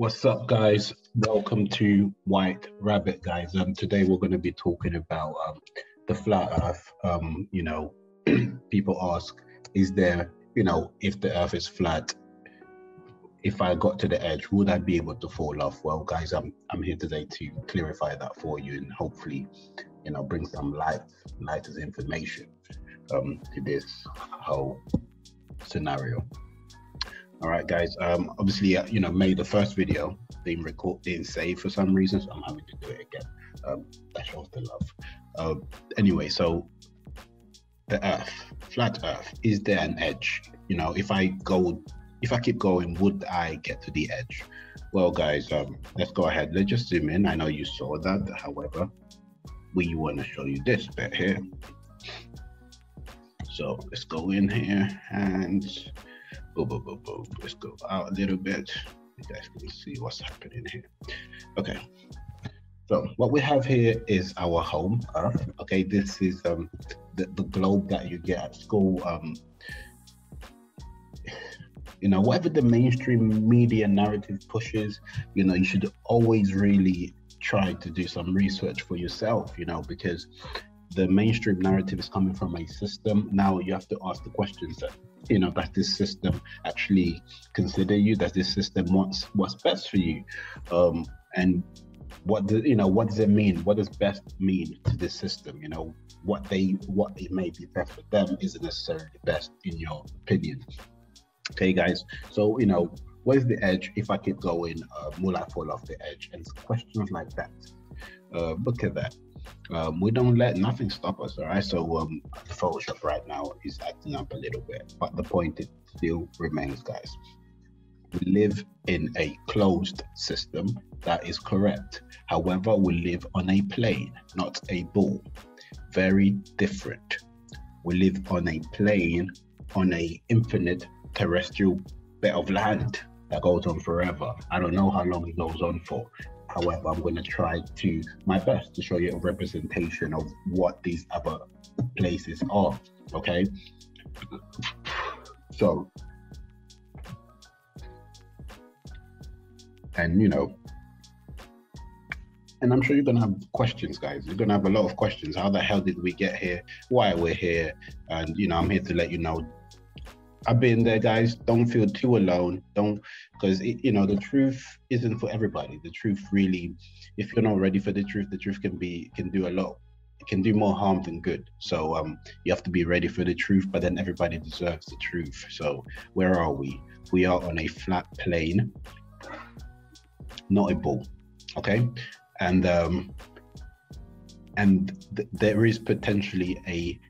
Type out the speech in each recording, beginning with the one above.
What's up, guys? Welcome to White Rabbit, guys. Today we're going to be talking about the flat Earth. People ask, is there, if the Earth is flat, if I got to the edge, would I be able to fall off? Well, guys, I'm here today to clarify that for you and hopefully, bring some light as information to this whole scenario. All right, guys. Obviously, made the first video didn't save for some reason, so I'm having to do it again. That shows the love. Anyway, so the Earth, flat Earth, is there an edge? If I keep going, would I get to the edge? Well, guys, let's go ahead. Let's just zoom in. I know you saw that. However, we want to show you this bit here. So let's go in here and boom. Let's go out a little bit. You guys can see what's happening here. Okay. So what we have here is our home Earth. Okay, this is the globe that you get at school. Whatever the mainstream media narrative pushes, you should always really try to do some research for yourself, because the mainstream narrative is coming from a system. Now you have to ask the questions that, does this system actually consider you? Does this system wants what's best for you? And what does it mean? What does best mean to this system? What it may be best for them isn't necessarily best in your opinion. Okay, guys. So, where's the edge? If I keep going, will I fall off the edge? And questions like that. Look at that. We don't let nothing stop us, all right? So Photoshop right now is acting up a little bit, but the point it still remains, guys. We live in a closed system, that is correct. However, we live on a plane, not a ball. Very different. We live on a plane, on a infinite terrestrial bit of land that goes on forever. I don't know how long it goes on for. However, I'm going to try my best to show you a representation of what these other places are. Okay. So, and I'm sure you're going to have questions, guys. You're going to have a lot of questions. How the hell did we get here? Why we're here? And, I'm here to let you know. I've been there, guys. Don't feel too alone. Because the truth isn't for everybody. The truth really, if you're not ready for the truth can do a lot. It can do more harm than good. So you have to be ready for the truth, but then everybody deserves the truth. So where are we? We are on a flat plane, not a ball. Okay, and there is potentially a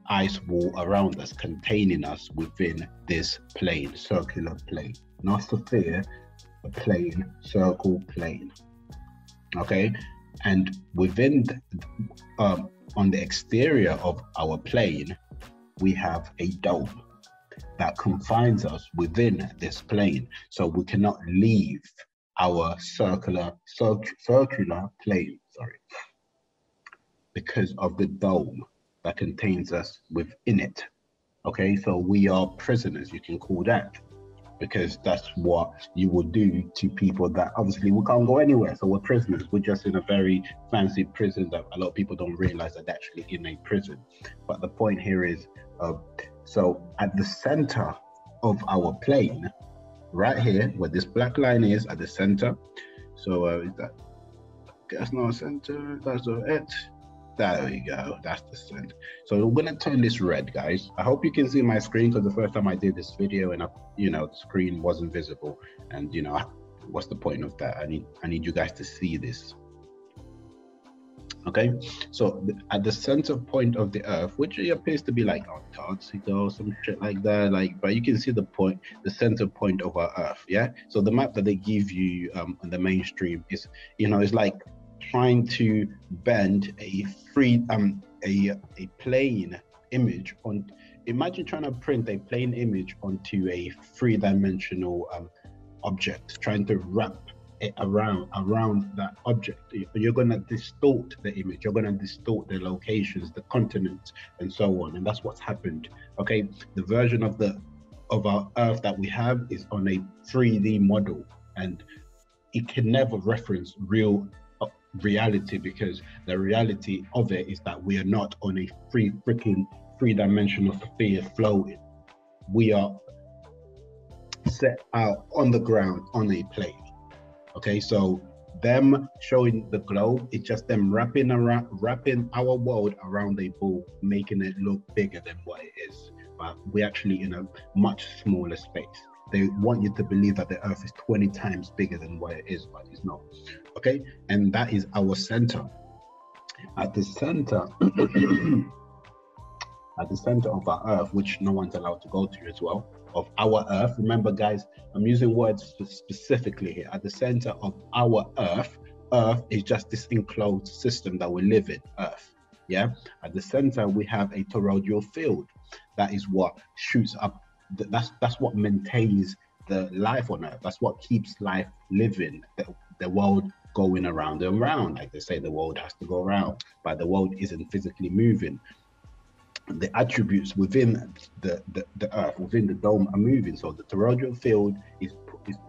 ice wall around us, containing us within this plane, circular plane, not sphere, a plane, circle plane. Okay, and within on the exterior of our plane, we have a dome that confines us within this plane, so we cannot leave our circular plane, because of the dome that contains us within it. Okay, so we are prisoners, you can call that, because that's what you would do to people that obviously we can't go anywhere. So we're prisoners. We're just in a very fancy prison that a lot of people don't realize that they're actually in a prison. But the point here is, so at the center of our plane, right here, where this black line is at the center. So that's not a center, that's not it. There we go, that's the center. So we're gonna turn this red, guys. I hope you can see my screen, because the first time I did this video and the screen wasn't visible, and what's the point of that? I need you guys to see this. Okay, so at the center point of the Earth, which appears to be like Antarctica or some shit like that, but you can see the center point of our Earth. Yeah, so the map that they give you on the mainstream is, it's like trying to bend a plane image on. Imagine trying to print a plane image onto a three-dimensional object, trying to wrap it around that object. You're going to distort the image, you're going to distort the locations, the continents, and so on. And that's what's happened. Okay, the version of our Earth that we have is on a 3D model. and it can never reference real reality, because the reality of it is that we are not on a three-dimensional sphere floating. We are set out on the ground on a plane. Okay, so them showing the globe, it's just them wrapping our world around a ball, making it look bigger than what it is. But we're actually in a much smaller space. They want you to believe that the earth is 20 times bigger than what it is, but it's not. Okay, and that is our center. At the center, at the center of our earth, which no one's allowed to go to as well, of our earth. Remember, guys, I'm using words specifically here. At the center of our earth, earth is just this enclosed system that we live in, earth. Yeah. At the center, we have a toroidal field. That is what shoots up. That's what maintains the life on earth. That's what keeps life living. The world going around and around. Like they say, the world has to go around, but the world isn't physically moving. The attributes within the earth, within the dome, are moving. So the toroidal field is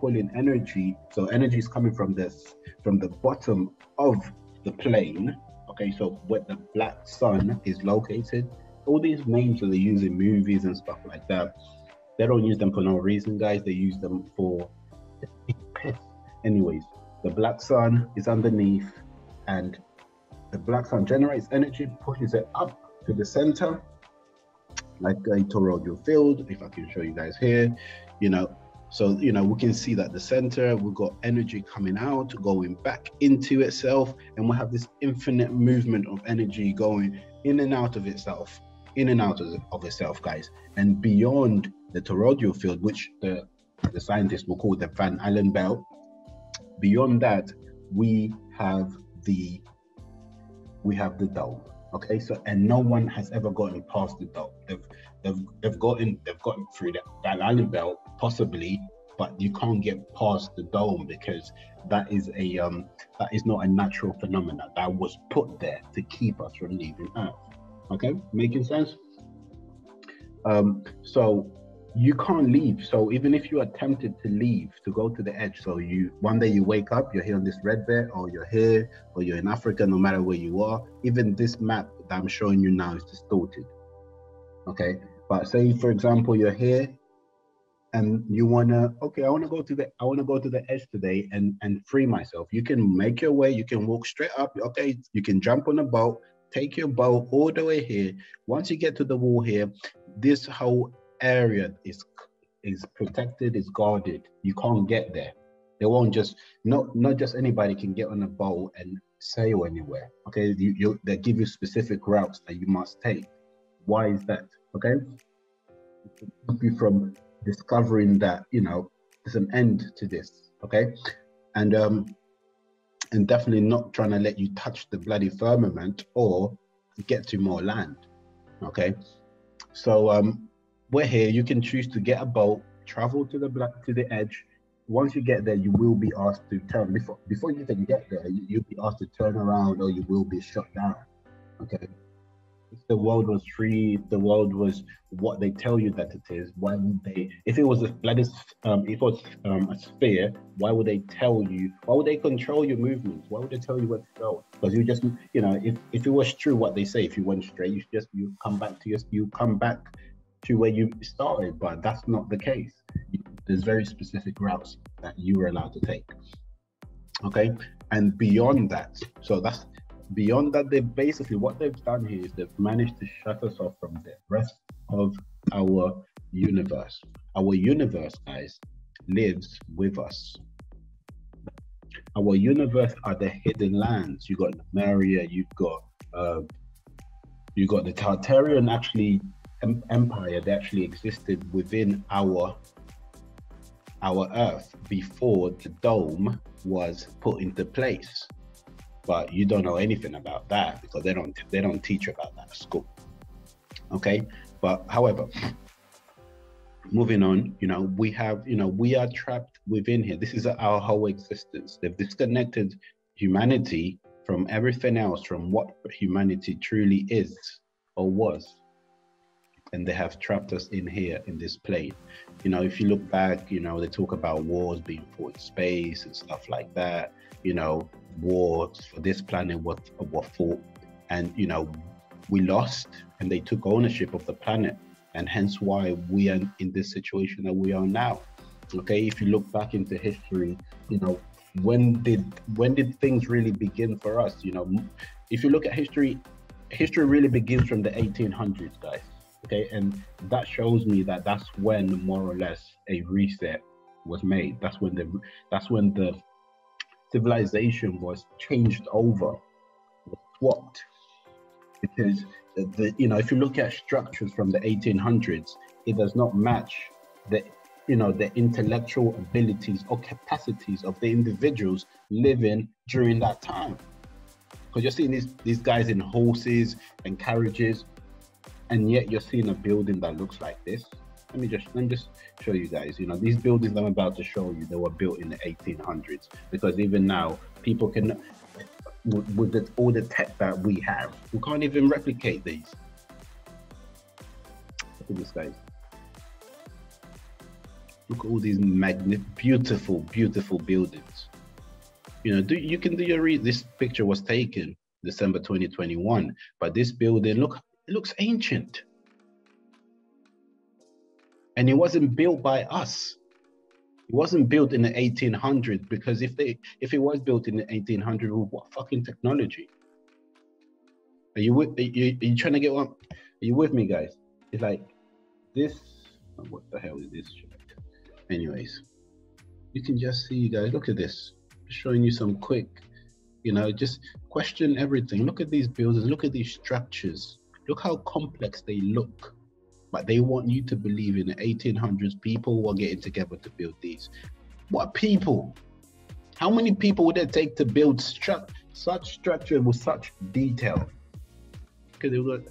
pulling energy. So energy is coming from the bottom of the plane. Okay, so where the black sun is located. All these names that they use in movies and stuff like that, they don't use them for no reason, guys. They use them for piss. Anyways, the black sun is underneath, and the black sun generates energy, pushes it up to the center, like a toroidal field. If I can show you guys here, so we can see that the center, we've got energy coming out, going back into itself, and we have this infinite movement of energy going in and out of itself, guys. And beyond the toroidal field, which the scientists will call the Van Allen belt, beyond that we have the dome. Okay, so, and no one has ever gotten past the dome. They've gotten through the Van Allen belt possibly, but you can't get past the dome, because that is not a natural phenomenon that was put there to keep us from leaving Earth. Okay, making sense? So you can't leave. So even if you are tempted to leave, to go to the edge, so one day you wake up, you're here on this red bed, or you're here, or you're in Africa, no matter where you are, even this map that I'm showing you now is distorted. Okay, but say for example you're here and you I want to go to the edge today and free myself. You can make your way, you can walk straight up. Okay, you can jump on a boat, take your boat all the way here. Once you get to the wall here, this whole area is protected, is guarded. You can't get there. They won't just not just anybody can get on a boat and sail anywhere. Okay, they give you specific routes that you must take. Why is that? Okay, to keep you from discovering that there's an end to this. Okay, and definitely not trying to let you touch the bloody firmament or get to more land. Okay, so we're here. You can choose to get a boat, travel to the edge. Once you get there, you will be asked to turn before you even get there. You'll be asked to turn around, or you will be shut down. Okay. If the world was free, if the world was what they tell you that it is, why would they? If it was a sphere, why would they tell you? Why would they control your movements? Why would they tell you where to go? Because you just, if it was true what they say, if you went straight, you come back to where you started. But that's not the case. There's very specific routes that you were allowed to take. Okay, and beyond that, they basically, what they've done here is they've managed to shut us off from the rest of our universe. Our universe, guys, lives with us. Our universe are the hidden lands. You got Lemuria, you've got the Tartarian empire that actually existed within our Earth before the dome was put into place. But you don't know anything about that because they don't teach you about that at school. Okay, but however, moving on, we are trapped within here. This is our whole existence. They've disconnected humanity from everything else, from what humanity truly is or was. and they have trapped us in here in this plane. You know, if you look back, you know, they talk about wars being fought in space and stuff like that. You know, wars for this planet were fought, and you know, we lost, and they took ownership of the planet, and hence why we are in this situation that we are now. Okay, if you look back into history, you know, when did things really begin for us? You know, if you look at history, history really begins from the 1800s, guys. Okay, and that shows me that that's when more or less a reset was made. That's when the civilization was changed over, was swapped. Because you know, if you look at structures from the 1800s, it does not match the, you know, the intellectual abilities or capacities of the individuals living during that time. Because you're seeing these guys in horses and carriages, and yet you're seeing a building that looks like this. Let me just show you guys. You know, these buildings I'm about to show you, they were built in the 1800s. Because even now, people can, with all the tech that we have, we can't even replicate these. Look at this, guys. Look at all these beautiful, beautiful buildings. You know, you can do your this picture was taken December 2021, but this building, look, it looks ancient. And it wasn't built by us. It wasn't built in the 1800s, because if it was built in the 1800s, what fucking technology? Are you trying to get one? Are you with me, guys? It's like this. What the hell is this shit? Anyways, you can just see, guys, look at this. Just showing you some quick, you know, just question everything. Look at these buildings, look at these structures. Look how complex they look. But they want you to believe in the 1800s people were getting together to build these. What people? How many people would it take to build such structure with such detail? Okay, they got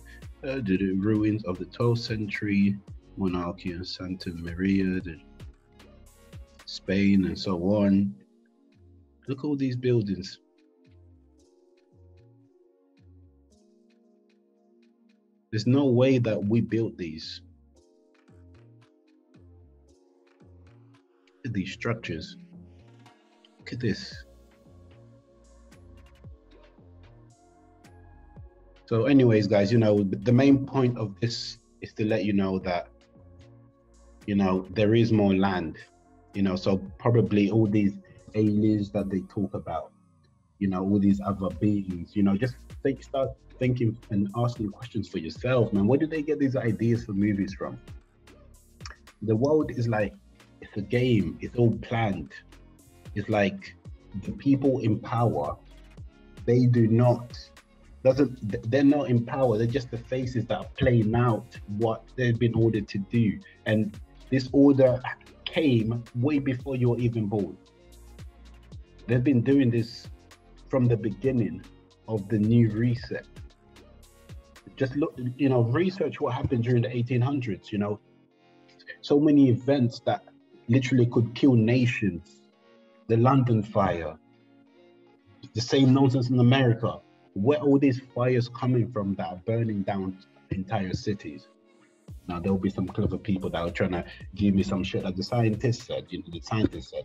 the ruins of the 12th century monarchy in Santa Maria, Spain, and so on. Look at all these buildings. There's no way that we built these. Look at these structures. Look at this. So anyways, guys, you know, the main point of this is to let you know that, you know, there is more land, you know, so probably all these aliens that they talk about, you know, all these other beings, you know, just start thinking and asking questions for yourself, man. Where did they get these ideas for movies from? The world is like, it's a game, it's all planned. It's like the people in power, they're not in power, they're just the faces that are playing out what they've been ordered to do. And this order came way before you were even born. They've been doing this from the beginning of the new reset. Just look, you know, research what happened during the 1800s, you know, so many events that literally could kill nations. The London fire, the same nonsense in America. Where all these fires coming from that are burning down entire cities? Now, there'll be some clever people that are trying to give me some shit that the scientists said, you know, the scientists said.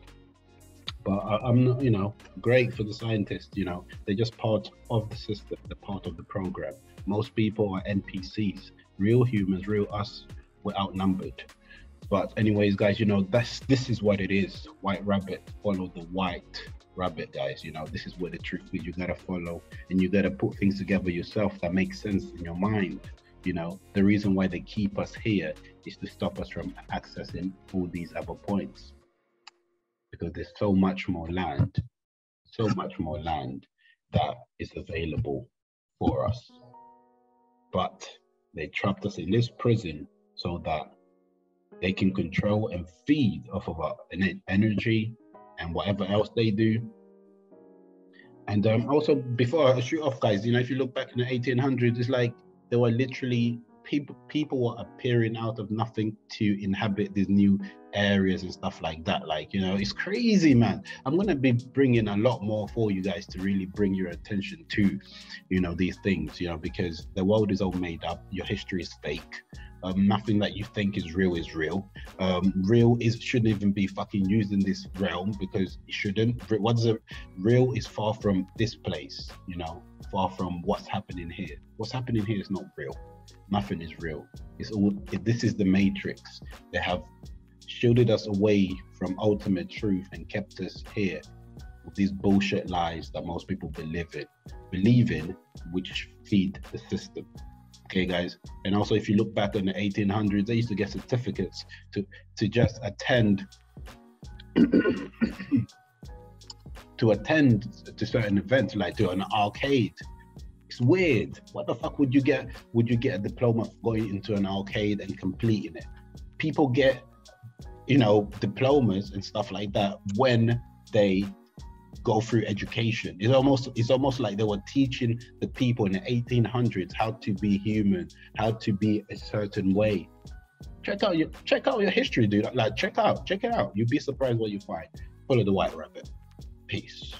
But I'm not, you know, great for the scientists, you know, they're just part of the system, they're part of the program. Most people are NPCs, real humans, real us, we're outnumbered. But anyways, guys, you know, this is what it is. White rabbit, follow the white rabbit, guys. You know, this is where the truth is. You gotta follow, and you gotta put things together yourself that makes sense in your mind. You know, the reason why they keep us here is to stop us from accessing all these other points, because there's so much more land that is available for us. But they trapped us in this prison so that they can control and feed off of our energy and whatever else they do. And also, before I shoot off, guys, you know, if you look back in the 1800s, it's like there were literally people were appearing out of nothing to inhabit these new areas and stuff like that. Like, you know, it's crazy, man. I'm going to be bringing a lot more for you guys to really bring your attention to, you know, these things, you know, because the world is all made up. Your history is fake. Nothing that you think is real is real. Real shouldn't even be fucking used in this realm, because it shouldn't. Real is far from this place, you know, far from what's happening here. What's happening here is not real. Nothing is real. This is the Matrix. They have shielded us away from ultimate truth and kept us here with these bullshit lies that most people believe in, which feed the system. Okay, guys. And also, if you look back in the 1800s, they used to get certificates to just attend to certain events, like to an arcade. It's weird. What the fuck would you get? Would you get a diploma for going into an arcade and completing it? People get, you know, diplomas and stuff like that when they go through education. It's almost like they were teaching the people in the 1800s how to be human, how to be a certain way. Check out your history, dude. Like, check it out. You'd be surprised what you find. Follow the White Rabbit. Peace.